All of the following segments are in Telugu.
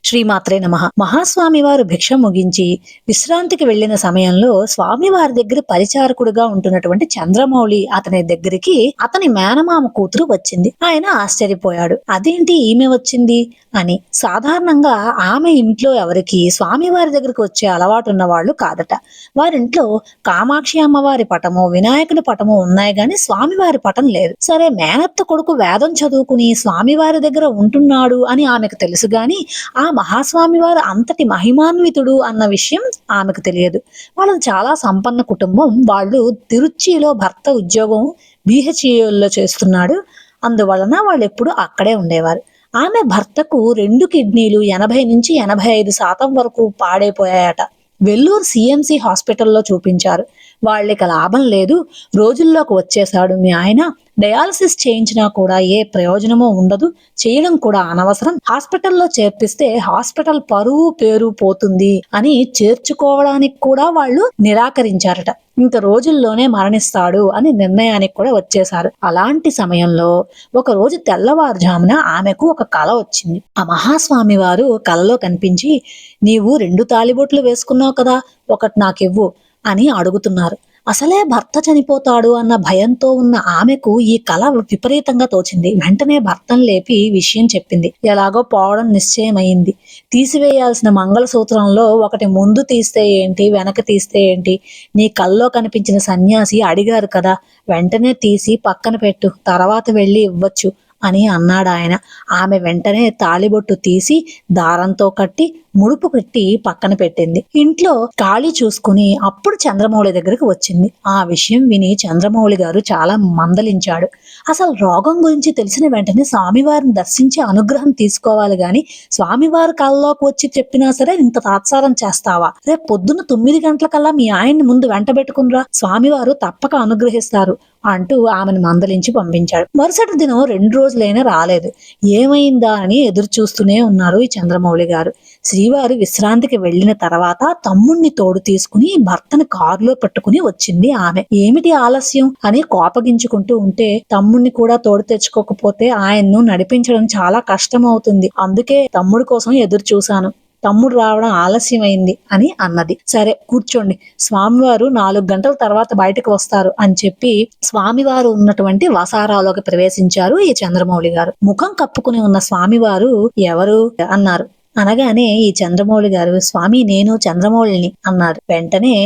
శ్రీమాత్రే నమః. మహాస్వామి వారు భిక్ష ముగించి విశ్రాంతికి వెళ్లిన సమయంలో స్వామివారి దగ్గర పరిచారకుడుగా ఉంటున్నటువంటి చంద్రమౌళి అతని దగ్గరికి అతని మేనమామ కూతురు వచ్చింది. ఆయన ఆశ్చర్యపోయాడు. అదేంటి ఈమె వచ్చింది అని. సాధారణంగా ఆమె ఇంట్లో ఎవరికి స్వామివారి దగ్గరికి వచ్చే అలవాటు ఉన్న వాళ్ళు కాదట. వారింట్లో కామాక్షి అమ్మవారి పటము, వినాయకుడి పటము ఉన్నాయి గాని స్వామివారి పటం లేదు. సరే, మేనత్త కొడుకు వేదం చదువుకుని స్వామివారి దగ్గర ఉంటున్నాడు అని ఆమెకు తెలుసు గాని ఆ మహాస్వామి వారు అంతటి మహిమాన్వితుడు అన్న విషయం ఆమెకు తెలియదు. వాళ్ళది చాలా సంపన్న కుటుంబం. వాళ్ళు తిరుచిలో భర్త ఉద్యోగం BHELలో చేస్తున్నాడు. అందువలన వాళ్ళు ఎప్పుడు అక్కడే ఉండేవారు. ఆమె భర్తకు 2 కిడ్నీలు 80-85% వరకు పాడైపోయాయట. వెల్లూరు CMC హాస్పిటల్లో చూపించారు. వాళ్ళకి లాభం లేదు, రోజుల్లోకి వచ్చేశాడు మీ ఆయన. డయాలసిస్ చేయించినా కూడా ఏ ప్రయోజనమో ఉండదు, చేయడం కూడా అనవసరం. హాస్పిటల్లో చేర్పిస్తే హాస్పిటల్ పరువు పేరు పోతుంది అని చేర్చుకోవడానికి కూడా వాళ్ళు నిరాకరించారట. ఇంక రోజుల్లోనే మరణిస్తాడు అని నిర్ణయానికి కూడా వచ్చేశారు. అలాంటి సమయంలో ఒక రోజు తెల్లవారుజామున ఆమెకు ఒక కల వచ్చింది. ఆ మహాస్వామి వారు కలలో కనిపించి, నీవు 2 తాళిబొట్లు వేసుకున్నావు కదా, ఒకటి నాకివ్వు అని అడుగుతున్నారు. అసలే భర్త చనిపోతాడు అన్న భయంతో ఉన్న ఆమెకు ఈ కల విపరీతంగా తోచింది. వెంటనే భర్తను లేపి విషయం చెప్పింది. ఎలాగో పోవడం నిశ్చయమైంది. తీసివేయాల్సిన మంగళసూత్రంలో ఒకటి ముందు తీస్తే ఏంటి, వెనక తీస్తే ఏంటి, నీ కల్లో కనిపించిన సన్యాసి అడిగారు కదా, వెంటనే తీసి పక్కన పెట్టు, తర్వాత వెళ్ళి ఇవ్వచ్చు అని అన్నాడు ఆయన. ఆమె వెంటనే తాళిబొట్టు తీసి దారంతో కట్టి ముడుపు కట్టి పక్కన పెట్టింది. ఇంట్లో ఖాళీ చూసుకుని అప్పుడు చంద్రమౌళి దగ్గరికి వచ్చింది. ఆ విషయం విని చంద్రమౌళి గారు చాలా మందలించాడు. అసలు రోగం గురించి తెలిసిన వెంటనే స్వామివారిని దర్శించి అనుగ్రహం తీసుకోవాలి గాని స్వామివారి కల్లోకి వచ్చి చెప్పినా సరే ఇంత తాత్సారం చేస్తావా? రేపు పొద్దున్న 9 గంటలకల్లా మీ ఆయన్ని ముందు వెంట పెట్టుకునిరా, స్వామివారు తప్పక అనుగ్రహిస్తారు అంటూ ఆమెను మందలించి పంపించాడు. మరుసటి దినం 2 రోజులైనా రాలేదు. ఏమైందా అని ఎదురు చూస్తూనే ఉన్నారు ఈ చంద్రమౌళి గారు. శ్రీవారు విశ్రాంతికి వెళ్లిన తర్వాత తమ్ముణ్ణి తోడు తీసుకుని భర్తను కారులో పట్టుకుని వచ్చింది ఆమె. ఏమిటి ఆలస్యం అని కోపగించుకుంటూ ఉంటే, తమ్ముణ్ణి కూడా తోడు తెచ్చుకోకపోతే ఆయన్ను నడిపించడం చాలా కష్టం అవుతుంది, అందుకే తమ్ముడి కోసం ఎదురు చూశాను, తమ్ముడు రావడం ఆలస్యమైంది అని అన్నది. సరే కూర్చోండి, స్వామివారు 4 గంటల తర్వాత బయటకు వస్తారు అని చెప్పి స్వామివారు ఉన్నటువంటి వసారాలోకి ప్రవేశించారు ఈ చంద్రమౌళి గారు. ముఖం కప్పుకుని ఉన్న స్వామివారు ఎవరు అన్నారు. అనగానే ఈ చంద్రమౌళి గారు, స్వామి నేను చంద్రమౌళిని అన్నారు. వెంటనే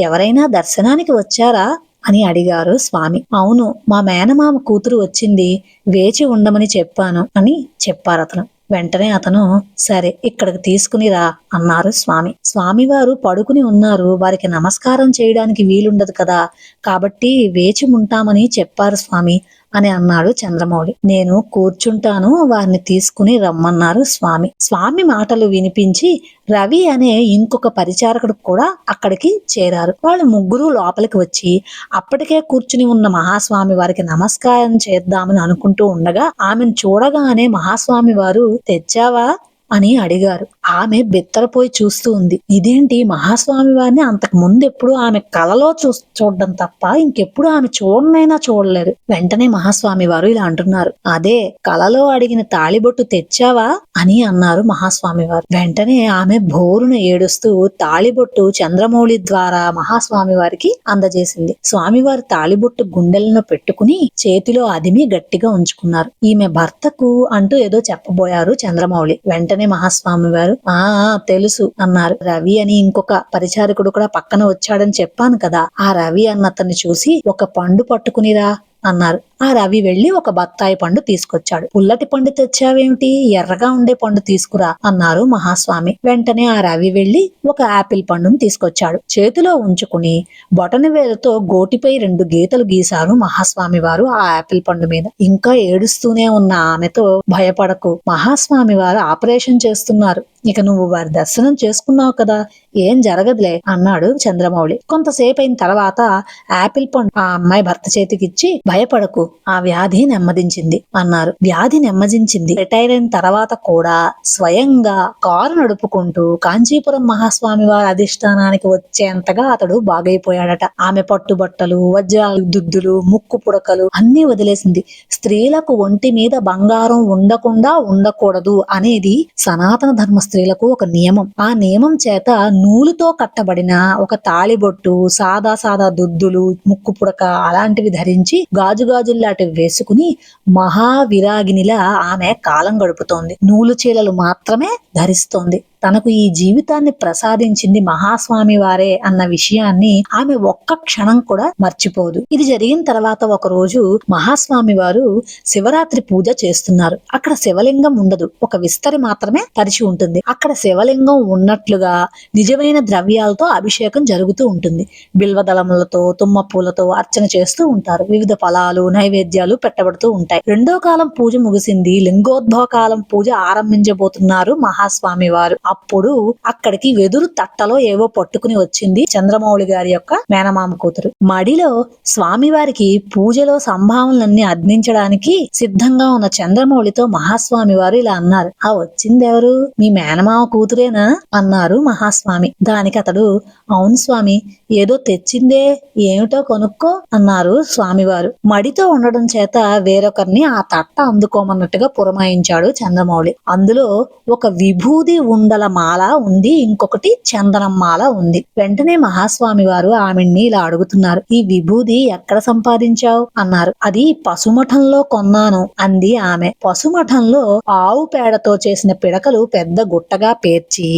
ఎవరైనా దర్శనానికి వచ్చారా అని అడిగారు స్వామి. అవును, మా మేనమామ కూతురు వచ్చింది, వేచి ఉండమని చెప్పాను అని చెప్పారు అతను. వెంటనే అతను, సరే ఇక్కడికి తీసుకుని రా అన్నారు స్వామి. స్వామివారు పడుకుని ఉన్నారు, వారికి నమస్కారం చేయడానికి వీలుండదు కదా, కాబట్టి వేచి ఉంటామని చెప్పారు స్వామి అని అన్నాడు చంద్రమౌళి. నేను కూర్చుంటాను, వారిని తీసుకుని రమ్మన్నారు స్వామి. స్వామి మాటలు వినిపించి రవి అనే ఇంకొక పరిచారకుడు కూడా అక్కడికి చేరారు. వాళ్ళు ముగ్గురు లోపలికి వచ్చి అప్పటికే కూర్చుని ఉన్న మహాస్వామి వారికి నమస్కారం చేద్దామని అనుకుంటూ ఉండగా ఆమెను చూడగానే మహాస్వామి వారు, తెచ్చావా అని అడిగారు. ఆమె బిత్తరపోయి చూస్తూ ఉంది. ఇదేంటి, మహాస్వామి వారిని అంతకు ముందు ఎప్పుడు ఆమె కలలో చూడడం తప్ప ఇంకెప్పుడు ఆమె చూడనైనా చూడలేదు. వెంటనే మహాస్వామి వారు ఇలా అంటున్నారు, అదే కలలో అడిగిన తాళిబొట్టు తెచ్చావా అని అన్నారు మహాస్వామి వారు. వెంటనే ఆమె బోరున ఏడుస్తూ తాళిబొట్టు చంద్రమౌళి ద్వారా మహాస్వామి వారికి అందజేసింది. స్వామివారి తాళిబొట్టు గుండెలను పెట్టుకుని చేతిలో అదిమి గట్టిగా ఉంచుకున్నారు. ఈమె భర్తకు అంటూ ఏదో చెప్పబోయారు చంద్రమౌళి. వెంటనే మహాస్వామి వారు, తెలుసు అన్నారు. రవి అని ఇంకొక పరిచారకుడు కూడా పక్కన వచ్చాడని చెప్పాను కదా, ఆ రవి అన్నతన్ని చూసి ఒక పండు పట్టుకునిరా అన్నారు. ఆ రవి వెళ్లి ఒక బత్తాయి పండు తీసుకొచ్చాడు. పుల్లటి పండు తెచ్చావేమిటి, ఎర్రగా ఉండే పండు తీసుకురా అన్నారు మహాస్వామి. వెంటనే ఆ రవి వెళ్లి ఒక ఆపిల్ పండును తీసుకొచ్చాడు. చేతిలో ఉంచుకుని బొటన వేలుతో గోటిపై 2 గీతలు గీశారు మహాస్వామి వారు ఆ ఆపిల్ పండు మీద. ఇంకా ఏడుస్తూనే ఉన్న ఆమెతో, భయపడకు, మహాస్వామి వారు ఆపరేషన్ చేస్తున్నారు, ఇక నువ్వు వారి దర్శనం చేసుకున్నావు కదా, ఏం జరగదులే అన్నాడు చంద్రమౌళి. కొంతసేపు అయిన తర్వాత ఆపిల్ పండు ఆ అమ్మాయి భర్త చేతికిచ్చి, భయపడకు, ఆ వ్యాధి నెమ్మదించింది అన్నారు. వ్యాధి నెమ్మదించింది. రిటైర్ అయిన తర్వాత కూడా స్వయంగా కారు నడుపుకుంటూ కాంచీపురం మహాస్వామి వారి అధిష్టానానికి వచ్చేంతగా అతడు బాగైపోయాడట. ఆమె పట్టుబట్టలు, వజ్రాలు, దుద్దులు, ముక్కు పుడకలు అన్ని వదిలేసింది. స్త్రీలకు ఒంటి మీద బంగారం ఉండకూడదు అనేది సనాతన ధర్మ స్త్రీలకు ఒక నియమం. ఆ నియమం చేత నూలుతో కట్టబడిన ఒక తాళిబొట్టు, సాదా దుద్దులు, ముక్కు పుడక అలాంటివి ధరించి గాజుల్లాంటివి వేసుకుని మహావిరాగినిలా ఆమె కాలం గడుపుతోంది. నూలు చీలలు మాత్రమే ధరిస్తోంది. తనకు ఈ జీవితాన్ని ప్రసాదించింది మహాస్వామి వారే అన్న విషయాన్ని ఆమె ఒక్క క్షణం కూడా మర్చిపోదు. ఇది జరిగిన తర్వాత ఒక రోజు మహాస్వామి వారు శివరాత్రి పూజ చేస్తున్నారు. అక్కడ శివలింగం ఉండదు, ఒక విస్తరి మాత్రమే పరిచి ఉంటుంది. అక్కడ శివలింగం ఉన్నట్లుగా నిజమైన ద్రవ్యాలతో అభిషేకం జరుగుతూ ఉంటుంది. బిల్వదళములతో, తుమ్మ పూలతో అర్చన చేస్తూ ఉంటారు. వివిధ ఫలాలు, నైవేద్యాలు పెట్టబడుతూ ఉంటాయి. రెండో కాలం పూజ ముగిసింది. లింగోద్భవ కాలం పూజ ఆరంభించబోతున్నారు మహాస్వామి వారు. అప్పుడు అక్కడికి వెదురు తట్టలో ఏవో పట్టుకుని వచ్చింది చంద్రమౌళి గారి యొక్క మేనమామ కూతురు. మడిలో స్వామివారికి పూజలో సంభావనలన్నీ అందించడానికి సిద్ధంగా ఉన్న చంద్రమౌళితో మహాస్వామి వారు ఇలా అన్నారు. ఆ వచ్చిందెవరు? మీ మేనమామ కూతురేనా అన్నారు మహాస్వామి. దానికి అతడు, అవును స్వామి, ఏదో తెచ్చిందే, ఏమిటో కొనుక్కో అన్నారు స్వామివారు. మడితో ఉండడం చేత వేరొకరిని ఆ తట్ట అందుకోమన్నట్టుగా పురమాయించాడు చంద్రమౌళి. అందులో ఒక విభూది ఉండల మాల ఉంది, ఇంకొకటి చందనం మాల ఉంది. వెంటనే మహాస్వామి వారు ఆమెని ఇలా అడుగుతున్నారు, ఈ విభూది ఎక్కడ సంపాదించావు అన్నారు. అది పశుమఠంలో కొన్నాను అంది ఆమె. పశుమఠంలో ఆవు పేడతో చేసిన పిడకలు పెద్ద గుట్టగా పేర్చి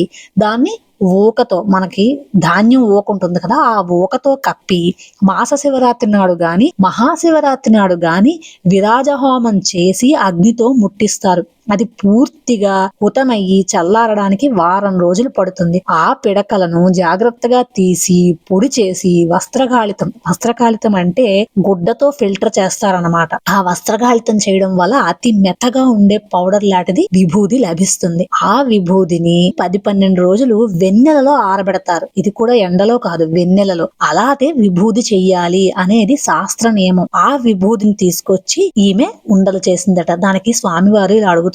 దాన్ని ఊకతో, మనకి ధాన్యం ఊక ఉంటుంది కదా, ఆ ఊకతో కప్పి మాస శివరాత్రి నాడు గాని మహాశివరాత్రి నాడు గాని విరాజహోమం చేసి అగ్నితో ముట్టిస్తారు. అది పూర్తిగా హుతమయ్యి చల్లారడానికి వారం రోజులు పడుతుంది. ఆ పిడకలను జాగ్రత్తగా తీసి పొడి చేసి వస్త్రకాళితం అంటే గుడ్డతో ఫిల్టర్ చేస్తారనమాట. ఆ వస్త్రకాళితం చేయడం వల్ల అతి మెత్తగా ఉండే పౌడర్ లాంటిది విభూది లభిస్తుంది. ఆ విభూదిని 10-12 రోజులు వెన్నెలలో ఆరబెడతారు. ఇది కూడా ఎండలో కాదు, వెన్నెలలో. అలాగే విభూది చెయ్యాలి అనేది శాస్త్ర నియమం. ఆ విభూదిని తీసుకొచ్చి ఈమె ఉండలు చేసిందట. దానికి స్వామివారు ఇలా అడుగుతున్నారు,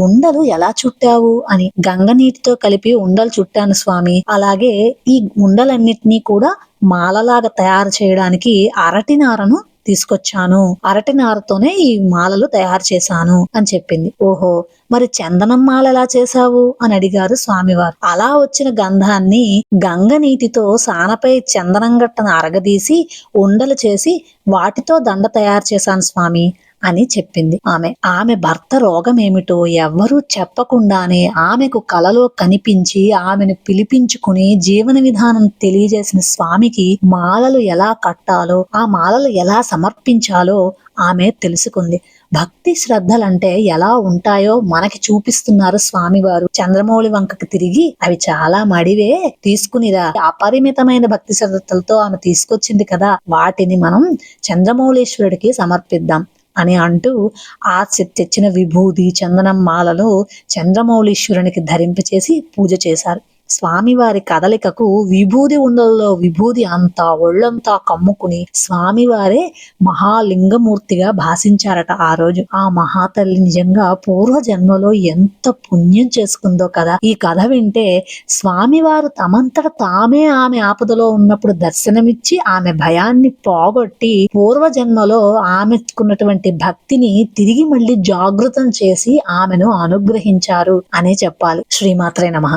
ఉండలు ఎలా చుట్టావు అని. గంగ నీటితో కలిపి ఉండలు చుట్టాను స్వామి. అలాగే ఈ ఉండలన్నిటినీ కూడా మాలలాగా తయారు చేయడానికి అరటి నారను తీసుకొచ్చాను, అరటి నారతోనే ఈ మాలలు తయారు చేశాను అని చెప్పింది. ఓహో, మరి చందనం మాల ఎలా చేశావు అని అడిగారు స్వామివారు. అలా వచ్చిన గంధాన్ని గంగ నీటితో సానపై చందనం గట్టను అరగదీసి ఉండలు చేసి వాటితో దండ తయారు చేశాను స్వామి అని చెప్పింది ఆమె భర్త రోగం ఏమిటో ఎవ్వరూ చెప్పకుండానే ఆమెకు కలలో కనిపించి ఆమెను పిలిపించుకుని జీవన విధానం తెలియజేసిన స్వామికి మాలలు ఎలా కట్టాలో, ఆ మాలలు ఎలా సమర్పించాలో ఆమె తెలుసుకుంది. భక్తి శ్రద్ధలంటే ఎలా ఉంటాయో మనకి చూపిస్తున్నారు స్వామివారు. చంద్రమౌళి వంకకి తిరిగి, అవి చాలా మడివే, తీసుకునిరా. అపరిమితమైన భక్తి శ్రద్ధలతో ఆమె తీసుకొచ్చింది కదా, వాటిని మనం చంద్రమౌళీశ్వరుడికి సమర్పిద్దాం అని అంటూ ఆ తెచ్చిన విభూది చందనం మాలను చంద్రమౌళీశ్వరునికి ధరింపచేసి పూజ చేశారు. స్వామివారి కదలికకు విభూది ఉండల్లో విభూది అంతా ఒళ్ళంతా కమ్ముకుని స్వామివారే మహాలింగమూర్తిగా భాషించారట ఆ రోజు. ఆ మహాతల్లి నిజంగా పూర్వ జన్మలో ఎంత పుణ్యం చేసుకుందో కదా. ఈ కథ వింటే స్వామివారు తమంతట తామే ఆమె ఆపదలో ఉన్నప్పుడు దర్శనమిచ్చి ఆమె భయాన్ని పోగొట్టి పూర్వ జన్మలో ఆమెకున్నటువంటి భక్తిని తిరిగి మళ్ళీ జాగృతం చేసి ఆమెను అనుగ్రహించారు అనే చెప్పాలి. శ్రీమాత్రే నమః.